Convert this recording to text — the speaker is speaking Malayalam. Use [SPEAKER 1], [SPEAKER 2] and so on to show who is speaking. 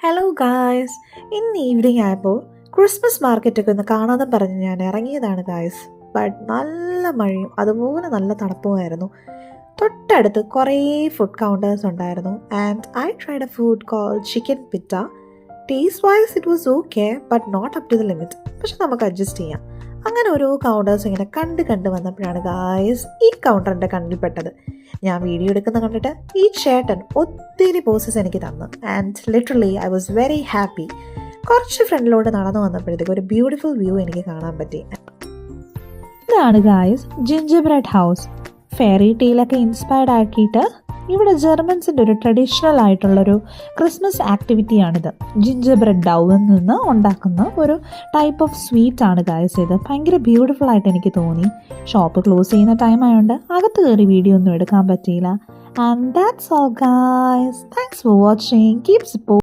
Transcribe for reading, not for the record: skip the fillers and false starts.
[SPEAKER 1] ഹലോ ഗായ്സ്, ഇന്ന് ഈവനിങ് ആയപ്പോൾ ക്രിസ്മസ് മാർക്കറ്റൊക്കെ ഒന്ന് കാണാതെ പറഞ്ഞ് ഞാൻ ഇറങ്ങിയതാണ് ഗായ്സ്. ബട്ട് നല്ല മഴയും അതുപോലെ നല്ല തണുപ്പുമായിരുന്നു. തൊട്ടടുത്ത് കുറേ ഫുഡ് കൗണ്ടേഴ്സ് ഉണ്ടായിരുന്നു. And I tried a food call chicken pita. Taste wise it was okay but not up to the limit. പക്ഷെ നമുക്ക് അഡ്ജസ്റ്റ് ചെയ്യാം. അങ്ങനെ ഓരോ കൗണ്ടേഴ്സ് ഇങ്ങനെ കണ്ട് വന്നപ്പോഴാണ് ഗായ്സ് ഈ കൗണ്ടറിൻ്റെ കണ്ണിൽപ്പെട്ടത്. ഞാൻ വീഡിയോ എടുക്കുന്ന കണ്ടിട്ട് ഈ ചേട്ടൻ ഒത്തിരി പോസസ് എനിക്ക് തന്നു. And literally I was very happy. കുറച്ച് ഫ്രണ്ടിലോട്ട് നടന്നു വന്നപ്പോഴത്തേക്ക് ഒരു ബ്യൂട്ടിഫുൾ വ്യൂ എനിക്ക് കാണാൻ പറ്റി.
[SPEAKER 2] ഇതാണ് guys ginger bread house. Fairy ടീലൊക്കെ ഇൻസ്പയർഡ് ആക്കിയിട്ട് ഇവിടെ ജർമ്മൻസിൻ്റെ ഒരു ട്രഡീഷണൽ ആയിട്ടുള്ളൊരു ക്രിസ്മസ് ആക്ടിവിറ്റിയാണിത്. ജിഞ്ചർ ബ്രെഡ് ഡൗവിൽ നിന്ന് ഉണ്ടാക്കുന്ന ഒരു ടൈപ്പ് ഓഫ് സ്വീറ്റ് ആണ് ഗായ്സ് ഇത്. ഭയങ്കര ബ്യൂട്ടിഫുൾ ആയിട്ട് എനിക്ക് തോന്നി. ഷോപ്പ് ക്ലോസ് ചെയ്യുന്ന ടൈം ആയതുകൊണ്ട് അകത്ത് കയറി വീഡിയോ ഒന്നും എടുക്കാൻ പറ്റിയില്ല. And that's all guys. Thanks for watching. Keep support.